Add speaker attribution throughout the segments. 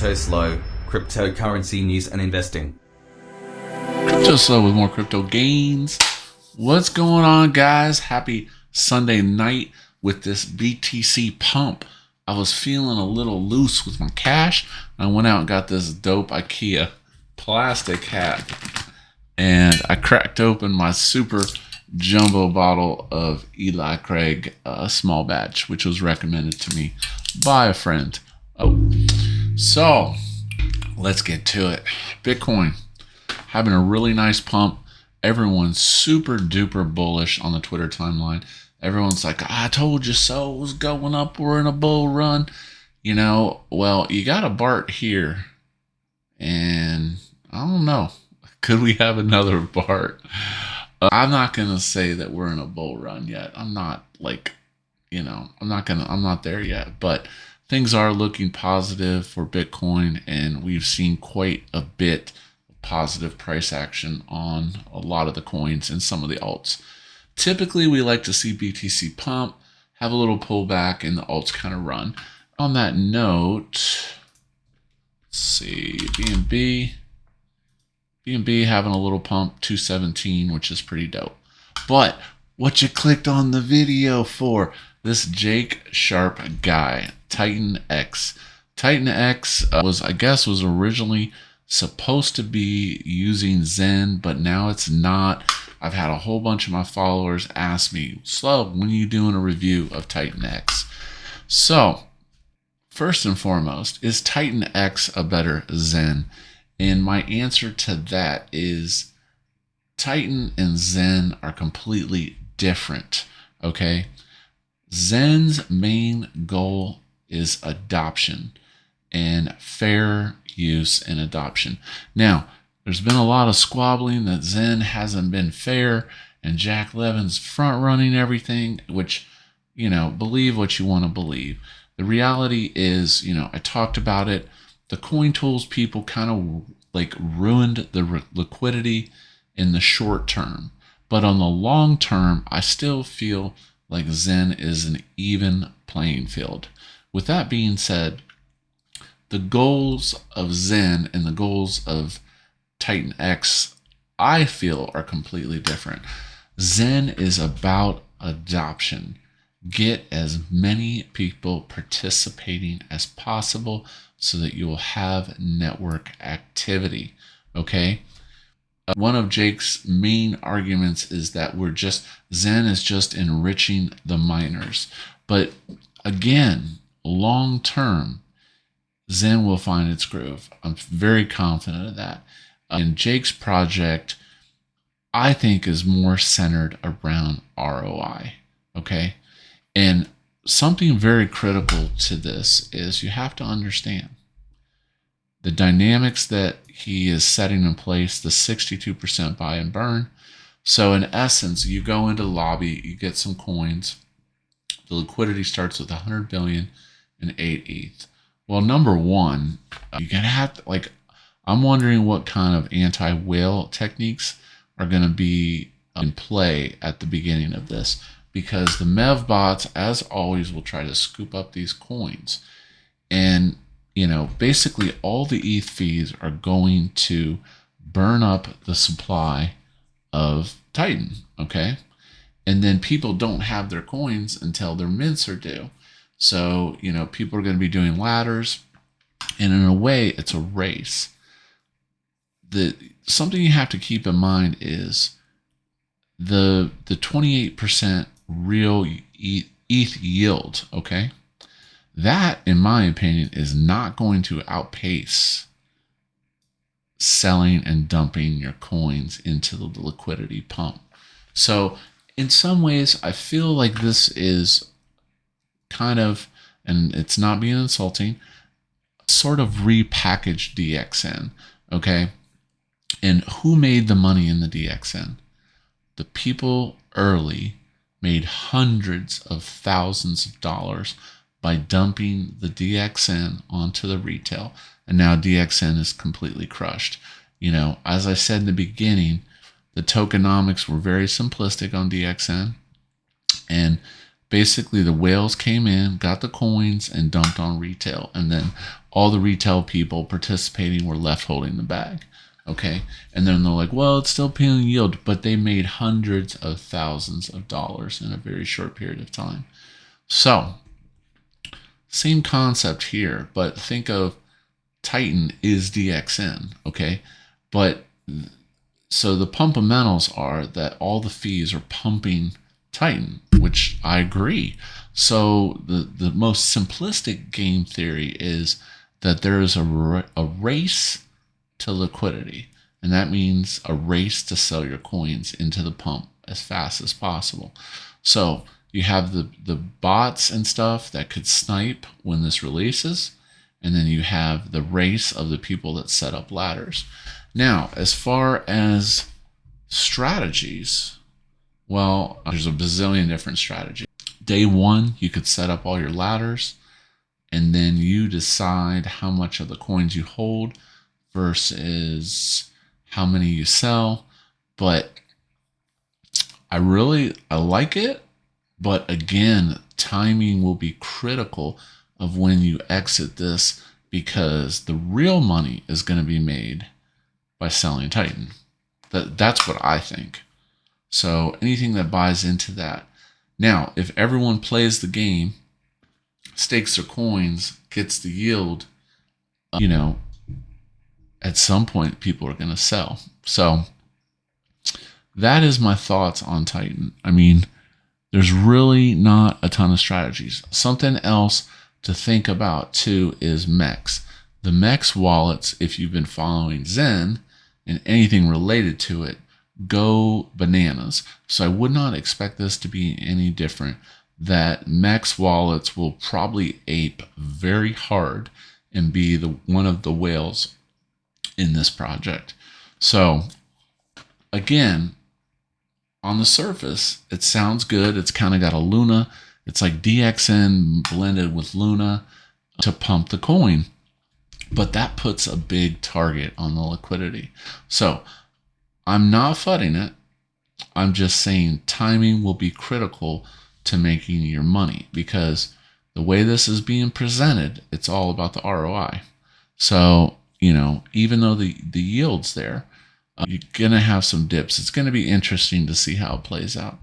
Speaker 1: Cryptoslo, cryptocurrency news and investing.
Speaker 2: Cryptoslo with more crypto gains. What's going on, guys? Happy Sunday night with this BTC pump. I was feeling a little loose with my cash. I went out and got this dope IKEA plastic hat, and I cracked open my super jumbo bottle of Eli Craig small batch, which was recommended to me by a friend. So let's get to it. Bitcoin having a really nice pump. Everyone's super duper bullish on the Twitter timeline. Everyone's like, I told you so. It was going up. We're in a bull run. You know, well, you got a BART here. And I don't know. Could we have another BART? I'm not going to say that we're in a bull run yet. I'm not I'm not there yet. But things are looking positive for Bitcoin. And we've seen quite a bit of positive price action on a lot of the coins and some of the alts. Typically, we like to see BTC pump, have a little pullback, and the alts kind of run. On that note, let's see, BNB having a little pump, 217, which is pretty dope. But what you clicked on the video for, this Jake Sharp guy, TitanX. TitanX was originally supposed to be using Zen, but now it's not. I've had a whole bunch of my followers ask me, Slow, when are you doing a review of TitanX? So, first and foremost, is TitanX a better Zen? And my answer to that is Titan and Zen are completely different, okay? Zen's main goal is adoption and fair use and adoption. Now, there's been a lot of squabbling that Zen hasn't been fair and Jack Levin's front running everything, which, believe what you want to believe. The reality is, I talked about it. The coin tools people kind of ruined the liquidity in the short term. But on the long term, I still feel like Zen is an even playing field. With that being said, the goals of Zen and the goals of TitanX, I feel, are completely different. Zen is about adoption. Get as many people participating as possible so that you will have network activity. Okay? One of Jake's main arguments is that Zen is just enriching the miners. But again, long term, Zen will find its groove. I'm very confident of that. And Jake's project, I think, is more centered around ROI. Okay? And something very critical to this is you have to understand the dynamics that he is setting in place, the 62% buy and burn. So in essence, you go into the lobby, you get some coins. The liquidity starts with 100 billion and 8 ETH. Well, number one, you're going to have to, I'm wondering what kind of anti-whale techniques are going to be in play at the beginning of this, because the MEV bots, as always, will try to scoop up these coins. And, basically all the ETH fees are going to burn up the supply of Titan, okay? And then people don't have their coins until their mints are due. So, people are going to be doing ladders, and in a way, it's a race. Something you have to keep in mind is the 28% real ETH yield, okay? That, in my opinion, is not going to outpace selling and dumping your coins into the liquidity pump. So, in some ways, I feel like this is kind of, and it's not being insulting, sort of repackaged DXN, okay? And who made the money in the DXN? The people early made hundreds of thousands of dollars by dumping the DXN onto the retail. And now DXN is completely crushed. As I said in the beginning, the tokenomics were very simplistic on DXN. And basically the whales came in, got the coins, and dumped on retail. And then all the retail people participating were left holding the bag. Okay. And then they're like, well, it's still paying yield, but they made hundreds of thousands of dollars in a very short period of time. So same concept here, but think of Titan is DXN. Okay. But so the fundamentals are that all the fees are pumping Titan, which I agree. So the most simplistic game theory is that there is a race to liquidity, and that means a race to sell your coins into the pump as fast as possible. So you have the bots and stuff that could snipe when this releases, and then you have the race of the people that set up ladders. Now, as far as strategies, well, there's a bazillion different strategies. Day one, you could set up all your ladders, and then you decide how much of the coins you hold versus how many you sell. But I like it. But again, timing will be critical of when you exit this, because the real money is going to be made by selling Titan. That's what I think. So anything that buys into that. Now, if everyone plays the game, stakes their coins, gets the yield, at some point people are going to sell. So that is my thoughts on Titan. I mean, there's really not a ton of strategies. Something else to think about too is MEX. The MEX wallets, if you've been following Zen and anything related to it, go bananas. So I would not expect this to be any different. That MEX wallets will probably ape very hard and be one of the whales in this project. So again, on the surface, it sounds good. It's kind of got a Luna. It's like DXN blended with Luna to pump the coin. But that puts a big target on the liquidity. So I'm not fudding it. I'm just saying timing will be critical to making your money, because the way this is being presented, it's all about the ROI. So, even though the yield's there, you're going to have some dips. It's going to be interesting to see how it plays out.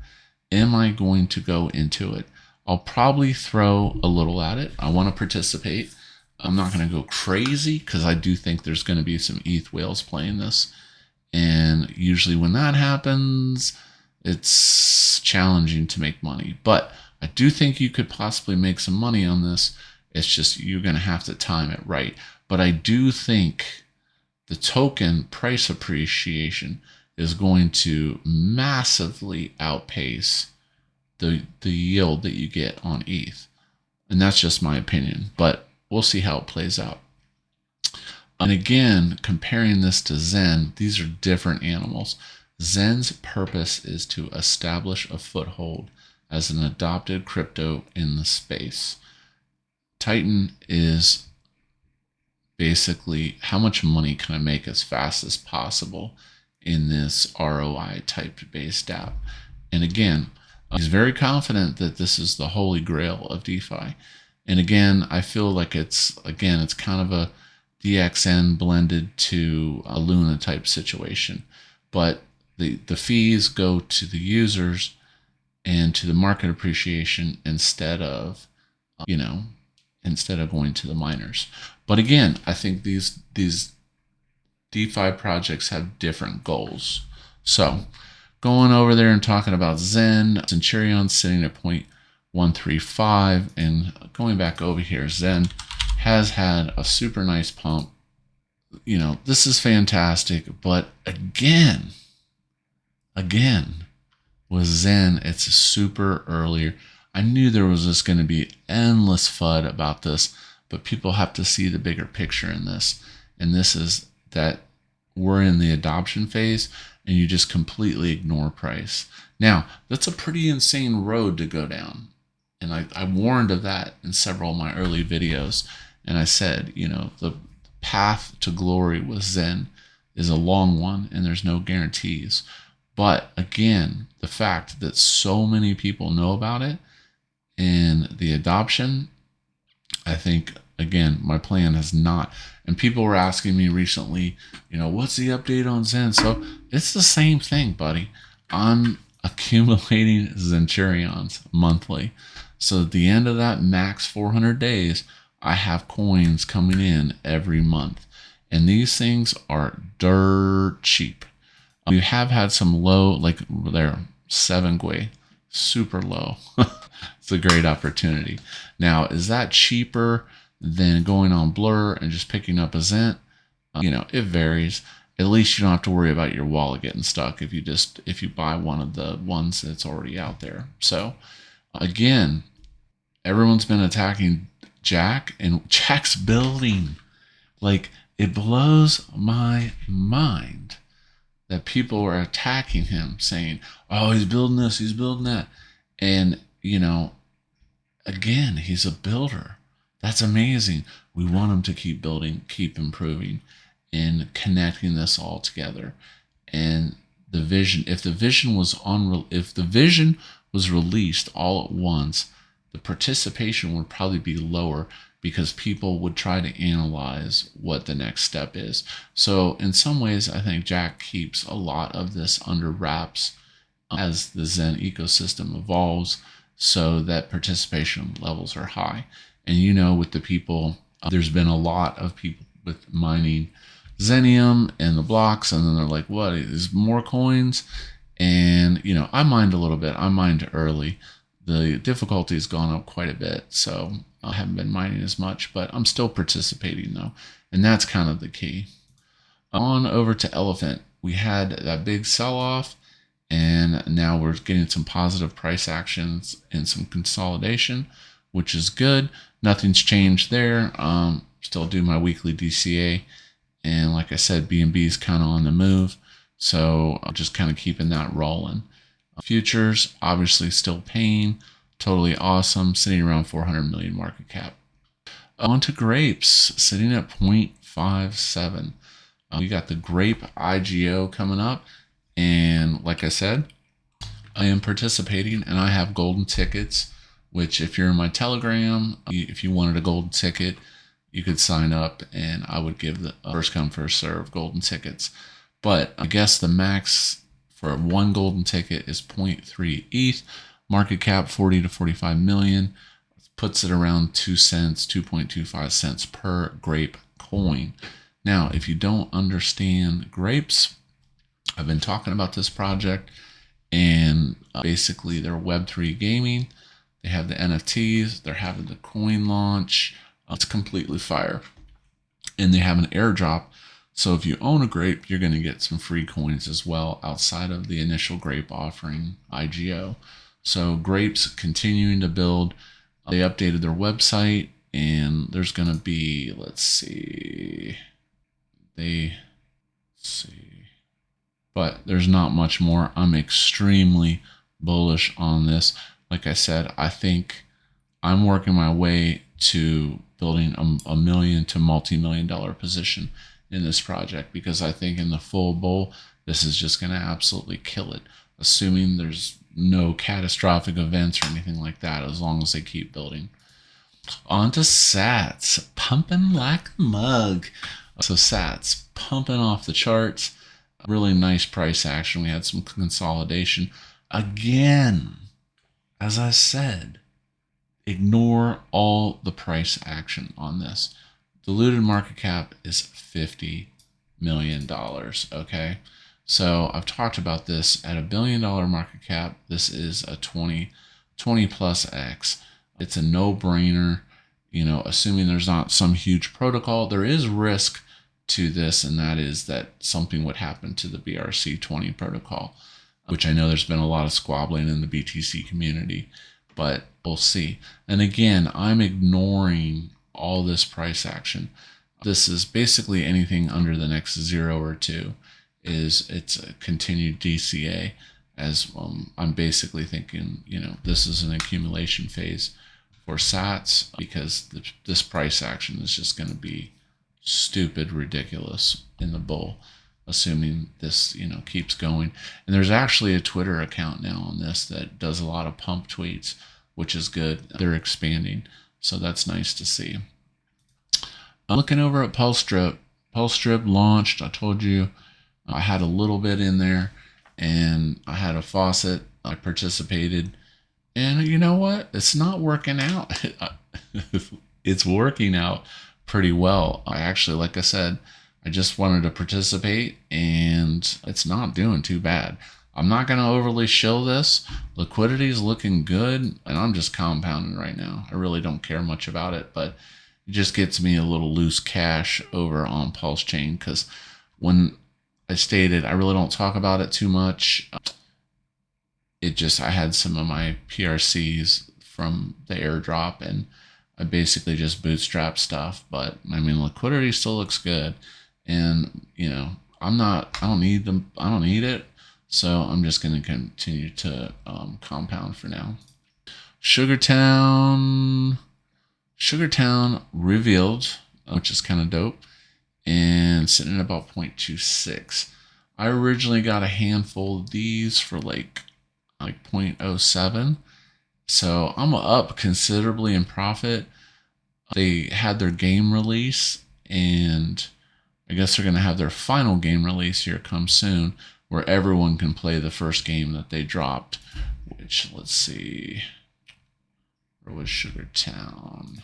Speaker 2: Am I going to go into it? I'll probably throw a little at it. I want to participate. I'm not going to go crazy, because I do think there's going to be some ETH whales playing this. And usually when that happens, it's challenging to make money. But I do think you could possibly make some money on this. It's just you're going to have to time it right. But I do think the token price appreciation is going to massively outpace the yield that you get on ETH. And that's just my opinion, but we'll see how it plays out. And again, comparing this to Zen, these are different animals. Zen's purpose is to establish a foothold as an adopted crypto in the space. Titan is basically how much money can I make as fast as possible in this ROI type based app. And again, he's very confident that this is the holy grail of DeFi. And again, I feel like it's kind of a DXN blended to a Luna type situation. But the fees go to the users and to the market appreciation instead of going to the miners. But again, I think these DeFi projects have different goals. So going over there and talking about Zen Centurion sitting at 0.135, and going back over here, Zen has had a super nice pump. This is fantastic, but again, with Zen, it's super earlier. I knew there was just going to be endless FUD about this, but people have to see the bigger picture in this. And this is that we're in the adoption phase, and you just completely ignore price. Now, that's a pretty insane road to go down. And I warned of that in several of my early videos. And I said, the path to glory with Zen is a long one, and there's no guarantees. But again, the fact that so many people know about it and the adoption, I think, again, my plan has not. And people were asking me recently, what's the update on Zen? So it's the same thing, buddy. I'm accumulating Centurions monthly. So at the end of that max 400 days, I have coins coming in every month. And these things are dirt cheap. We have had some low, like there, 7 Gui, super low. It's a great opportunity. Now, is that cheaper than going on Blur and just picking up a Zen? It varies. At least you don't have to worry about your wallet getting stuck if you buy one of the ones that's already out there. So again, everyone's been attacking Jack, and Jack's building. Like, it blows my mind that people are attacking him, saying, oh, he's building this, he's building that. And, again, he's a builder. That's amazing. We want him to keep building, keep improving, and connecting this all together. And the vision, if the vision was released all at once, the participation would probably be lower because people would try to analyze what the next step is. So in some ways, I think Jack keeps a lot of this under wraps as the Zen ecosystem evolves, so that participation levels are high. And with the people, there's been a lot of people with mining Zenium and the blocks, and then they're like, what, is more coins? And I mined a little bit. I mined early. The difficulty has gone up quite a bit, so I haven't been mining as much, but I'm still participating though, and that's kind of the key. On over to Elephant, we had that big sell-off, and now we're getting some positive price actions and some consolidation, which is good. Nothing's changed there. Still do my weekly DCA, and like I said, BNB is kind of on the move, so I'm just kind of keeping that rolling. Futures, obviously still paying, totally awesome, sitting around 400 million market cap. On to grapes, sitting at 0.57. We got the grape IGO coming up, and like I said, I am participating, and I have golden tickets, which if you're in my Telegram, if you wanted a golden ticket, you could sign up, and I would give the first come first serve golden tickets. But I guess the max for one golden ticket is 0.3 ETH, market cap 40 to 45 million, puts it around 2 cents, 2.25 cents per grape coin. Now, if you don't understand grapes, I've been talking about this project, and basically they're Web3 gaming. They have the NFTs, they're having the coin launch. It's completely fire. And they have an airdrop. So if you own a grape, you're going to get some free coins as well outside of the initial grape offering IGO. So grapes continuing to build. They updated their website, and there's going to be, but there's not much more. I'm extremely bullish on this. Like I said, I think I'm working my way to building a million to multi-million-dollar position in this project, because I think in the full bull, this is just going to absolutely kill it, assuming there's no catastrophic events or anything like that, as long as they keep building. On to Sats, pumping like a mug. So Sats pumping off the charts, really nice price action. We had some consolidation. Again, as I said, ignore all the price action on this. Diluted market cap is $50 million, okay? So I've talked about this at $1 billion market cap. This is a 20 plus X. It's a no-brainer, assuming there's not some huge protocol. There is risk to this, and that is that something would happen to the BRC20 protocol, which I know there's been a lot of squabbling in the BTC community, but we'll see. And again, I'm ignoring all this price action. This is basically anything under the next 0 or 2 it's a continued DCA, as I'm basically thinking, this is an accumulation phase for Sats, because this price action is just going to be stupid ridiculous in the bull, assuming this keeps going. And there's actually a Twitter account now on this that does a lot of pump tweets, which is good. They're expanding, so that's nice to see. Looking over at PulseStrip launched. I told you I had a little bit in there, and I had a faucet. I participated, and you know what? It's not working out. It's working out pretty well. I actually, like I said, I just wanted to participate, and it's not doing too bad. I'm not going to overly shill this. Liquidity is looking good, and I'm just compounding right now. I really don't care much about it, but it just gets me a little loose cash over on PulseChain, because when I stated I really don't talk about it too much, I had some of my PRCs from the airdrop, and I basically just bootstrap stuff. But I mean, liquidity still looks good, and I don't need them. I don't need it, so I'm just going to continue to compound for now. Sugartown revealed, which is kind of dope, and sitting at about 0.26. I originally got a handful of these for like 0.07. So I'm up considerably in profit. They had their game release, and I guess they're going to have their final game release here come soon, where everyone can play the first game that they dropped, which, let's see, where was Sugartown?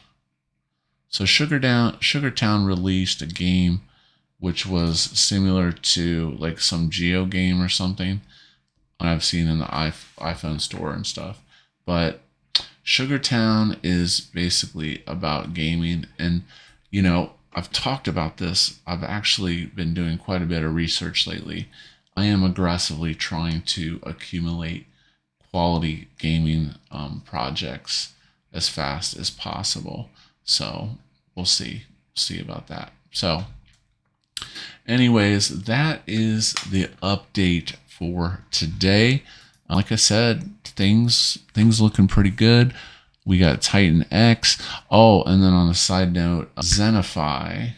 Speaker 2: So Sugartown released a game which was similar to like some Geo game or something I've seen in the iPhone store and stuff. But Sugartown is basically about gaming. And, I've talked about this. I've actually been doing quite a bit of research lately. I am aggressively trying to accumulate quality gaming projects as fast as possible. So we'll see about that. So anyways, that is the update for today. Like I said, things looking pretty good. We got TitanX. Oh, and then on a side note, Zenify.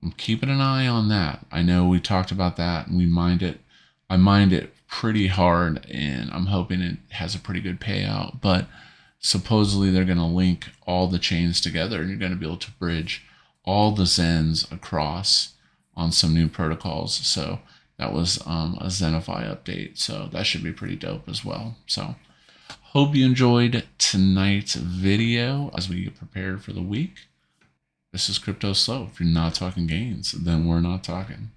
Speaker 2: I'm keeping an eye on that. I know we talked about that, and I mined it pretty hard, and I'm hoping it has a pretty good payout. But supposedly they're going to link all the chains together, and you're going to be able to bridge all the Zens across on some new protocols. So that was a Zenify update. So that should be pretty dope as well. So hope you enjoyed tonight's video as we get prepared for the week. This is Cryptoslo. If you're not talking gains, then we're not talking.